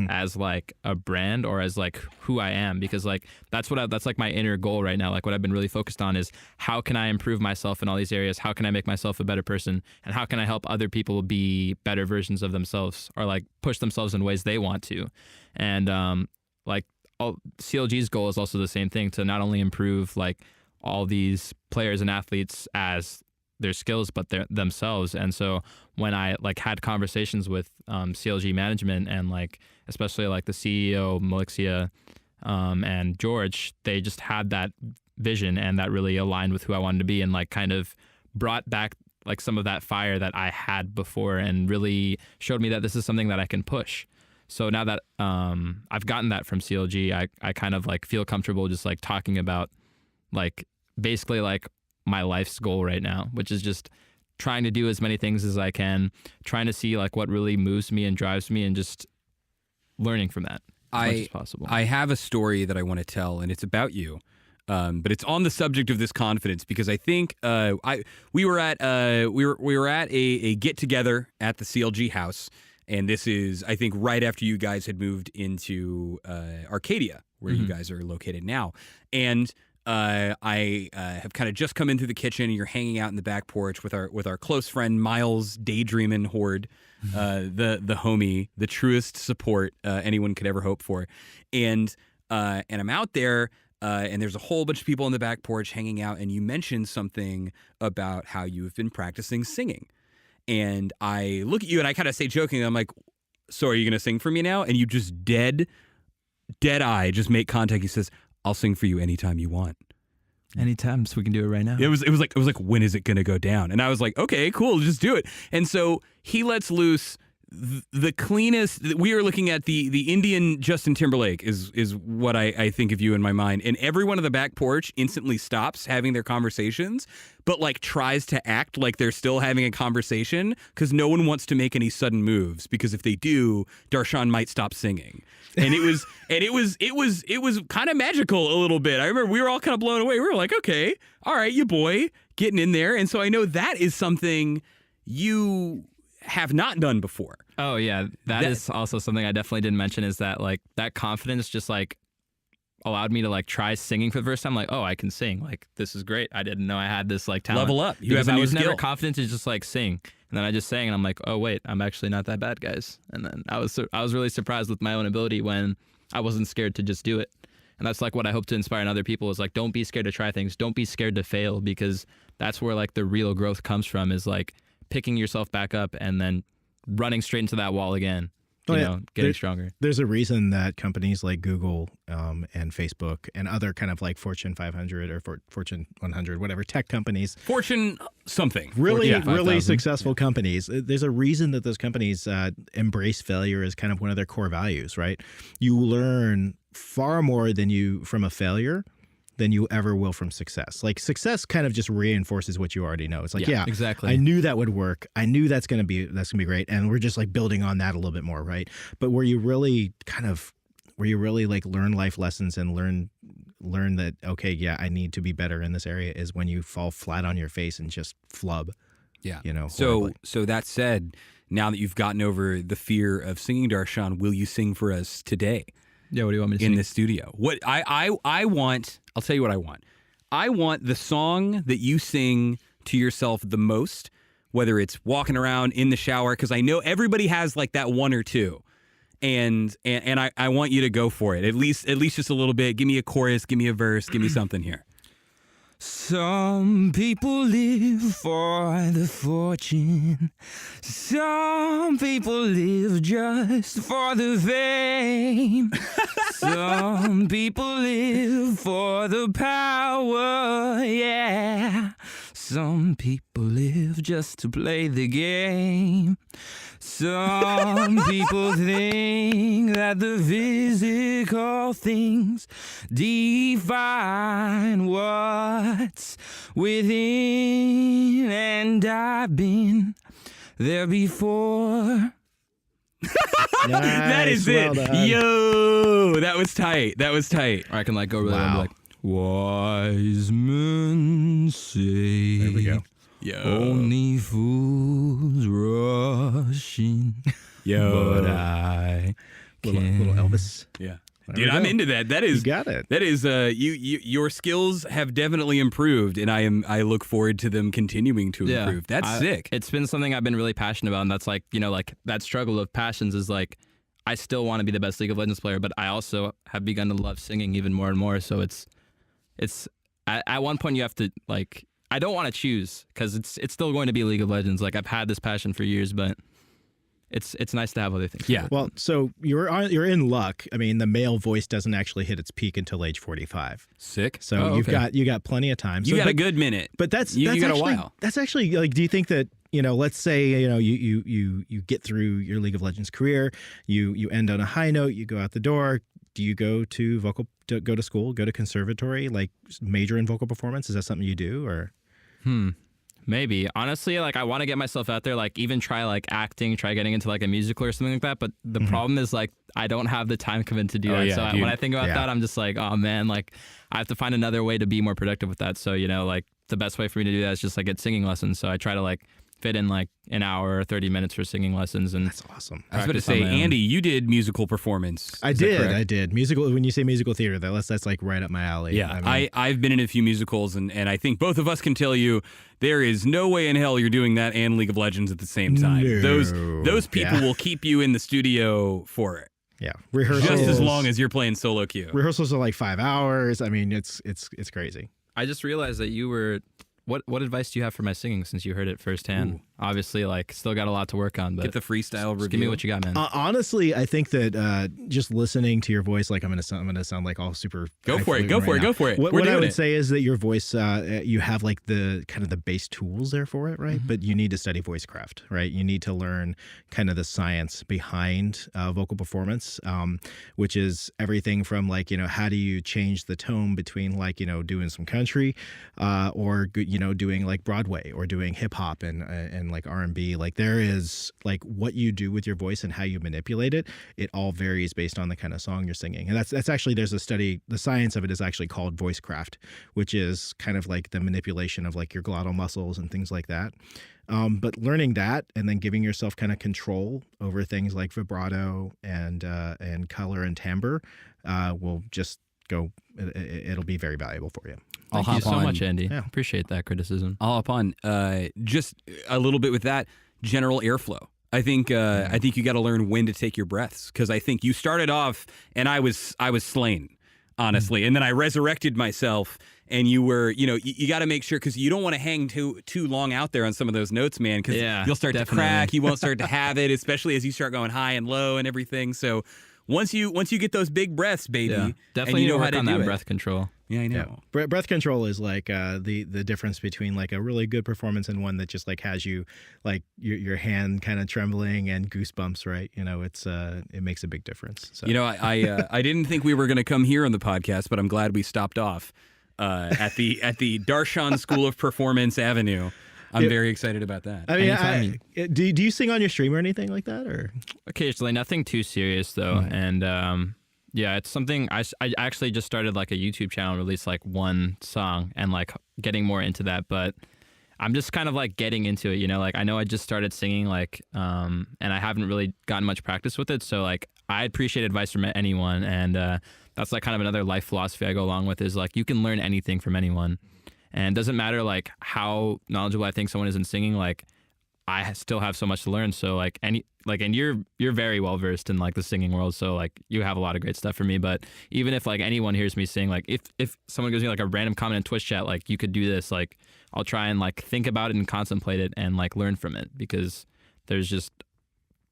as like a brand or as like who I am, because like that's like my inner goal right now. Like what I've been really focused on is how can I improve myself in all these areas? How can I make myself a better person? And how can I help other people be better versions of themselves or like push themselves in ways they want to? And CLG's goal is also the same thing, to not only improve like all these players and athletes as their skills, but themselves. And so when I like had conversations with CLG management and like especially like the CEO Melixia and George, they just had that vision and that really aligned with who I wanted to be, and like kind of brought back like some of that fire that I had before and really showed me that this is something that I can push. So now that I've gotten that from CLG, I kind of like feel comfortable just like talking about like basically like my life's goal right now, which is just trying to do as many things as I can, trying to see like what really moves me and drives me, and just learning from that as much as possible. I have a story that I want to tell, and it's about you. But it's on the subject of this confidence, because I think we were at a get together at the CLG house, and this is, I think, right after you guys had moved into Arcadia, where you guys are located now, and I have kind of just come in through the kitchen, and you're hanging out in the back porch with our close friend Miles Daydreamin' Horde, the homie, the truest support anyone could ever hope for, and I'm out there. And there's a whole bunch of people on the back porch hanging out, and you mentioned something about how you've been practicing singing. And I look at you and I kind of say jokingly, I'm like, so are you going to sing for me now? And you just dead eye, just make contact. He says, I'll sing for you anytime you want. Anytime, so we can do it right now. It was like, when is it going to go down? And I was like, okay, cool, just do it. And so he lets loose the cleanest. We are looking at the Indian Justin Timberlake is what I think of you in my mind. And everyone on the back porch instantly stops having their conversations, but like tries to act like they're still having a conversation, because no one wants to make any sudden moves, because if they do, Darshan might stop singing. And it was kind of magical a little bit. I remember we were all kind of blown away. We were like, okay, all right, you boy, getting in there. And so I know that is something you have not done before. Oh yeah, that is also something I definitely didn't mention, is that like that confidence just like allowed me to like try singing for the first time. Like, oh, I can sing. Like, this is great. I didn't know I had this like talent. Level up. You have a I new was skill. never confident to just like sing. And then I just sang, and I'm like, oh wait, I'm actually not that bad, guys. And then I was really surprised with my own ability when I wasn't scared to just do it. And that's like what I hope to inspire in other people is like, don't be scared to try things. Don't be scared to fail, because that's where like the real growth comes from, is like picking yourself back up and then running straight into that wall again. You know, getting stronger. There's a reason that companies like Google and Facebook and other kind of like Fortune 500 or Fortune 100, whatever tech companies, Fortune something, really, Fortune really 5,000. successful companies. There's a reason that those companies embrace failure as kind of one of their core values, right? You learn far more from a failure than you ever will from success. Like success kind of just reinforces what you already know. It's like, yeah, exactly. I knew that would work. I knew that's gonna be great, and we're just like building on that a little bit more, right? But where you really like learn life lessons and learn that, okay, yeah, I need to be better in this area, is when you fall flat on your face and just flub. Yeah. You know. So horribly. so that said, now that you've gotten over the fear of singing, Darshan, will you sing for us today? Yeah, what do you want me to in sing? the studio? What I want, I'll tell you what I want. I want the song that you sing to yourself the most, whether it's walking around in the shower, because I know everybody has like that one or two. And I want you to go for it. At least just a little bit. Give me a chorus, give me a verse, give me something here. Some people live for the fortune. Some people live just for the fame. Some people live for the power, yeah. Some people live just to play the game. Some people think that the physical things define what's within, and I've been there before. That is well it. done. Yo, that was tight. That was tight. Or I can like go really Wow. low and be like, wise men say. There we go. Yo. Only fools rush in. Yo. But I Little can't. Elvis. Yeah. There Dude, we I'm go. into that. That You is got it. That is your skills have definitely improved, and I look forward to them continuing to improve. That's sick. It's been something I've been really passionate about, and that's like, you know, like that struggle of passions is like, I still want to be the best League of Legends player, but I also have begun to love singing even more and more. So it's at one point you have to like, I don't want to choose, because it's still going to be League of Legends. Like I've had this passion for years, but it's nice to have other things. Yeah. Well, so you're in luck. I mean, the male voice doesn't actually hit its peak until age 45. Sick. So Oh, okay. you got plenty of time. You So, got but, a good minute. But that's you got actually, a while. That's actually like, do you think that, you know, let's say, you know, you get through your League of Legends career, you end on a high note, you go out the door. Do you go to go to school, go to conservatory, like major in vocal performance? Is that something you do, or? Maybe. Honestly, like I want to get myself out there, like even try like acting, try getting into like a musical or something like that. But the problem is like I don't have the time commitment to do Oh, that. yeah, So dude. when I think about Yeah. that, I'm just like, oh man, like I have to find another way to be more productive with that. So, you know, like the best way for me to do that is just like get singing lessons. So I try to like fit in like an hour or 30 minutes for singing lessons. And That's awesome. I was about to practice on say, my own. Andy, you did musical performance. I Is that did. correct? I did. Musical. When you say musical theater, that's like right up my alley. Yeah, I mean, I've been in a few musicals, and I think both of us can tell you there is no way in hell you're doing that and League of Legends at the same time. No. Those people Yeah. will keep you in the studio for yeah. Rehearsals. just as long as you're playing solo queue. Rehearsals are like 5 hours. I mean, it's crazy. I just realized that you were. What advice do you have for my singing, since you heard it firsthand? Ooh. Obviously, like still got a lot to work on, but Get the freestyle review. just give me what you got, man. Honestly, I think that just listening to your voice, like I'm gonna sound like all super. Go for it, highfalutin go for right it, now. go for it. What, We're what I doing would it. say is that your voice, you have like the kind of the base tools there for it, right? But you need to study voice craft, right? You need to learn kind of the science behind vocal performance, which is everything from like, you know, how do you change the tone between like, you know, doing some country, or you know, doing like Broadway or doing hip hop and like R&B. Like there is like what you do with your voice and how you manipulate it. It all varies based on the kind of song you're singing. And that's actually, there's a study, the science of it is actually called voice craft, which is kind of like the manipulation of like your glottal muscles and things like that. But learning that and then giving yourself kind of control over things like vibrato and color and timbre will just go. It'll be very valuable for you. I'll Thank you hop so on. much, Andy. Yeah. Appreciate that criticism. I'll hop on. Just a little bit with that. general airflow. I think you got to learn when to take your breaths, because I think you started off and I was slain, honestly, and then I resurrected myself. And you were, you got to make sure, because you don't want to hang too long out there on some of those notes, man, because you'll start to crack. You won't start to have it, especially as you start going high and low and everything. So once you get those big breaths, baby, definitely and you know work how to on do that it. breath control. Yeah, I know. Yeah. Breath control is like the difference between like a really good performance and one that just like has you like your hand kind of trembling and goosebumps, right? It makes a big difference. So. I didn't think we were going to come here on the podcast, but I'm glad we stopped off at the Darshan School of Performance Avenue. I'm very excited about that. I mean, do you sing on your stream or anything like that, or occasionally? Nothing too serious though, and yeah, it's something I actually just started like a YouTube channel, released like one song, and like getting more into that, but I'm just kind of like getting into it, like I know I just started singing, like and I haven't really gotten much practice with it, so like I appreciate advice from anyone, and that's like kind of another life philosophy I go along with, is like you can learn anything from anyone, and it doesn't matter like how knowledgeable I think someone is in singing, like I still have so much to learn. So like and you're very well versed in like the singing world, so like you have a lot of great stuff for me. But even if like anyone hears me sing, like if someone gives me like a random comment in Twitch chat, like you could do this, like I'll try and like think about it and contemplate it and like learn from it, because there's just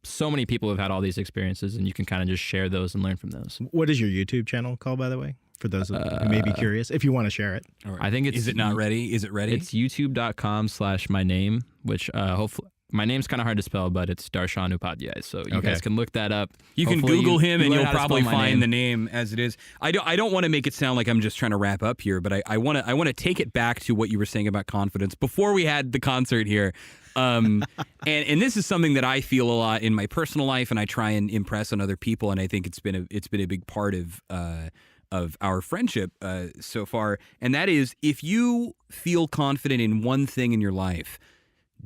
so many people who've had all these experiences, and you can kind of just share those and learn from those. What is your YouTube channel called, by the way? For those who may be curious, if you want to share it. All right. I think Is it not ready? Is it ready? It's youtube.com/myname, which hopefully my name's kind of hard to spell, but it's Darshan Upadhyay. So you guys can look that up. You can Hopefully Google him, and learn you'll how to probably spell my find name. the name as it is. I don't want to make it sound like I'm just trying to wrap up here, but I want to take it back to what you were saying about confidence before we had the concert here. And this is something that I feel a lot in my personal life, and I try and impress on other people, and I think it's been a big part of our friendship so far. And that is, if you feel confident in one thing in your life,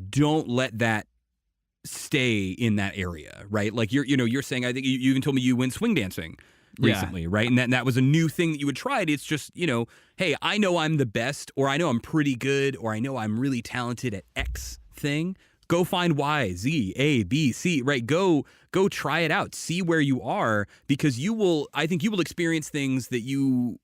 don't let that stay in that area, right? Like you're saying, I think you even told me you went swing dancing recently, right? And that was a new thing that you had tried. It's just, hey, I know I'm the best, or I know I'm pretty good, or I know I'm really talented at X thing. Go find Y, Z, A, B, C, right? Go try it out. See where you are, because I think you will experience things that you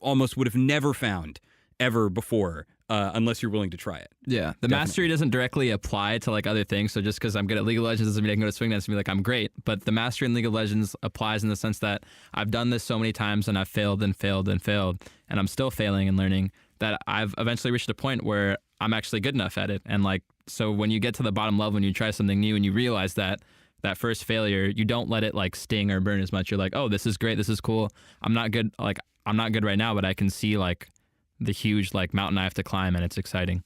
almost would have never found ever before, unless you're willing to try it. Yeah, the mastery doesn't directly apply to like other things. So just because I'm good at League of Legends doesn't mean I can go to swing dance and be like I'm great. But the mastery in League of Legends applies in the sense that I've done this so many times, and I've failed and failed and failed, and I'm still failing and learning, that I've eventually reached a point where I'm actually good enough at it. And like, so when you get to the bottom level and you try something new and you realize that first failure, you don't let it like sting or burn as much. You're like, oh, this is great, this is cool. I'm not good right now, but I can see like the huge like mountain I have to climb, and it's exciting.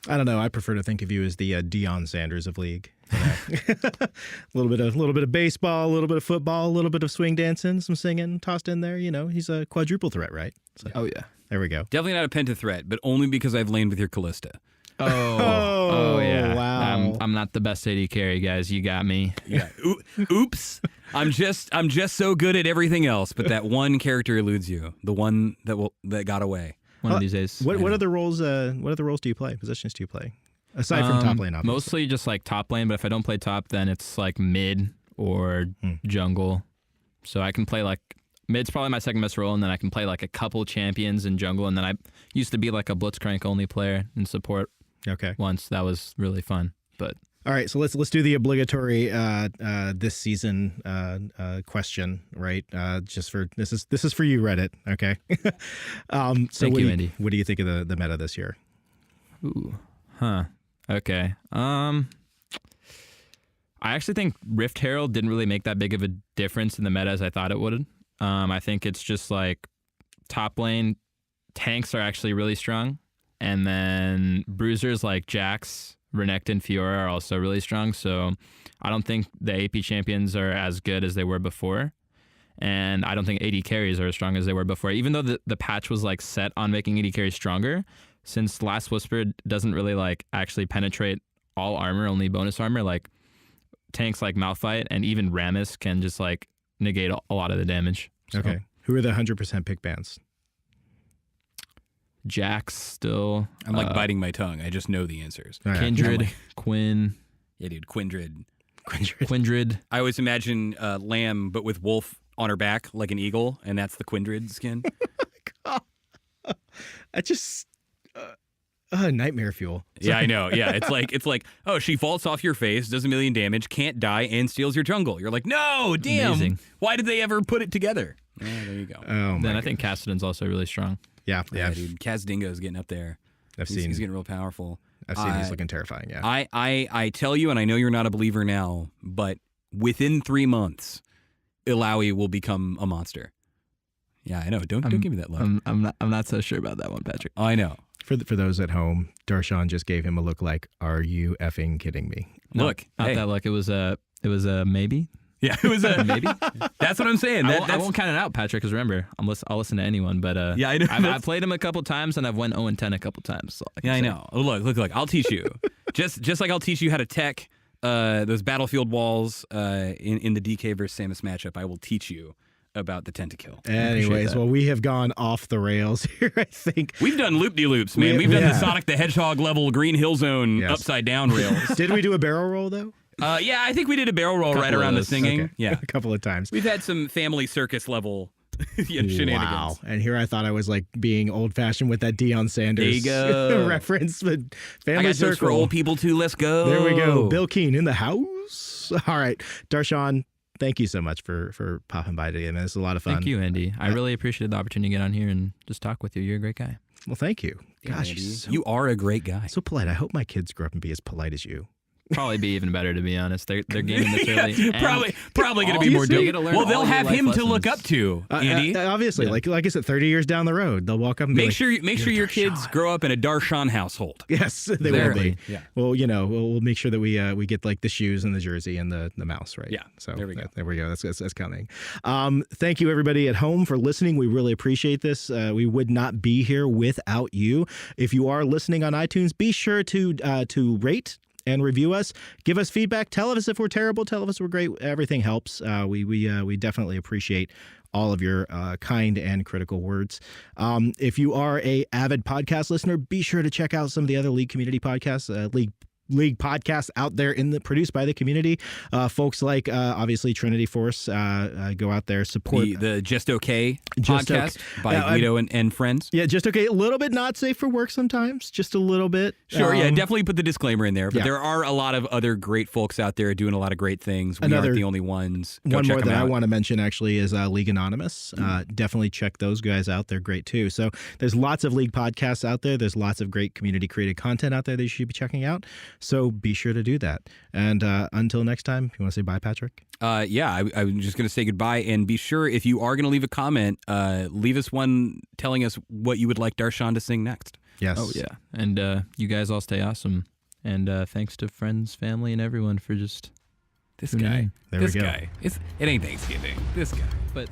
I don't know. I prefer to think of you as the Deion Sanders of League. A little bit of baseball, a little bit of football, a little bit of swing dancing, some singing tossed in there. He's a quadruple threat, right? So, Oh yeah, there we go. Definitely not a penta threat, but only because I've lain with your Callista. Oh yeah. Wow. I'm not the best AD carry, guys. You got me. Yeah. Oops. I'm just so good at everything else, but that one character eludes you. The one that got away. One of these days. What other roles? What other roles do you play? Positions do you play aside from top lane? Obviously. Mostly just like top lane, but if I don't play top, then it's like mid or jungle. So I can play like mid's probably my second best role, and then I can play like a couple champions in jungle, and then I used to be like a Blitzcrank only player in support. Okay. Once that was really fun, but. All right, so let's do the obligatory this season question, right? Just for this is for you, Reddit. Okay. So Thank you, Andy. What do you think of the meta this year? Ooh, huh. Okay. I actually think Rift Herald didn't really make that big of a difference in the meta as I thought it would. I think it's just like top lane tanks are actually really strong, and then bruisers like Jax, Renekton, Fiora are also really strong. So I don't think the AP champions are as good as they were before. And I don't think AD carries are as strong as they were before. Even though the patch was like set on making AD carries stronger, since Last Whisper doesn't really like actually penetrate all armor, only bonus armor, like tanks like Malphite and even Rammus can just like negate a lot of the damage. So. Okay. Who are the 100% pick bans? Jax still. I'm like biting my tongue. I just know the answers. All right. Kindred, Quinn, Yeah, dude, Quindred. Quindred. I always imagine Lamb, but with wolf on her back like an eagle, and that's the Quindred skin. I just nightmare fuel. Yeah, I know. Yeah, it's like, oh, she vaults off your face, does a million damage, can't die, and steals your jungle. You're like, no, damn. Amazing. Why did they ever put it together? Yeah, there you go. Oh, Then I think Cassidy's also really strong. yeah. Dude, Kaz Dingo's getting up there. I've He's seen. getting real powerful. I've seen. He's looking terrifying. Yeah. I tell you, and I know you're not a believer now, but within 3 months, Ilaoi will become a monster. Yeah, I know. Don't give me that look. I'm not so sure about that one, Patrick. I know. For those at home, Darshan just gave him a look like, "Are you effing kidding me?" Look, Not hey. that look. It was a maybe. Yeah, it was a Maybe. That's what I'm saying. I won't count it out, Patrick, because remember, I'll listen to anyone. But Yeah, I know. I've played him a couple times, and I've went 0-10 a couple times. So Yeah, I know. Oh, look. I'll teach you. just like I'll teach you how to tech those battlefield walls in the DK versus Samus matchup. I will teach you about the tentakill. Anyways, well, we have gone off the rails here. I think We've done loop-de-loops, man. We've done the Sonic the Hedgehog level Green Hill Zone Yes. upside down rails. Did we do a barrel roll though? Yeah, I think we did a barrel roll right Couple around of the those. singing. Okay. Yeah, A couple of times. we've had some family circus level shenanigans. Wow. And here I thought I was like being old fashioned with that Deion Sanders There you go. reference, but I family got jokes for circle. old people too. Let's go. There we go. Bill Keane in the house. All right. Darshan, thank you so much for popping by today, man. This is a lot of fun. thank you, Andy. I really appreciated the opportunity to get on here and just talk with you. You're a great guy. Well, thank you. Yeah, Gosh, Andy, you're you are a great guy. so polite. I hope my kids grow up and be as polite as you. Probably be even better, to be honest. They're gaining this early. And Probably going to all- be more you dope. get to learn Well, they'll all your have life him to look lessons. up to, Andy. Obviously, Yeah. like I said, 30 years down the road, they'll walk up and be Make like, sure your "You're kids Darshan." grow up in a Darshan household. Yes, they will Exactly. be. Yeah. Well, we'll make sure that we get like the shoes and the jersey and the mouse, right? Yeah. So There we go. There we go. That's coming. Thank you everybody at home for listening. We really appreciate this. We would not be here without you. If you are listening on iTunes, be sure to rate and review us. Give us feedback. Tell us if we're terrible. Tell us we're great. Everything helps. We definitely appreciate all of your kind and critical words. If you are a avid podcast listener, be sure to check out some of the other League community podcasts, League podcasts out there produced by the community. Folks like obviously Trinity Force go out there, support The Just Okay Just podcast Okay. by Yeah, Guido and friends. Yeah, just okay. A little bit not safe for work sometimes. Just a little bit. Sure, yeah, definitely put the disclaimer in there. But yeah. there are a lot of other great folks out there doing a lot of great things. We Another- aren't the only ones. Go One check more them that I out. want to mention actually is League Anonymous. Definitely check those guys out. They're great too. So there's lots of League podcasts out there. There's lots of great community created content out there that you should be checking out. So be sure to do that. And until next time, you want to say bye, Patrick? Yeah, I'm just going to say goodbye. And be sure, if you are going to leave a comment, leave us one telling us what you would like Darshan to sing next. Yes. Oh, yeah. And you guys all stay awesome. And thanks to friends, family, and everyone for just This tuning guy. in. There we This go. guy. It ain't Thanksgiving. This guy. But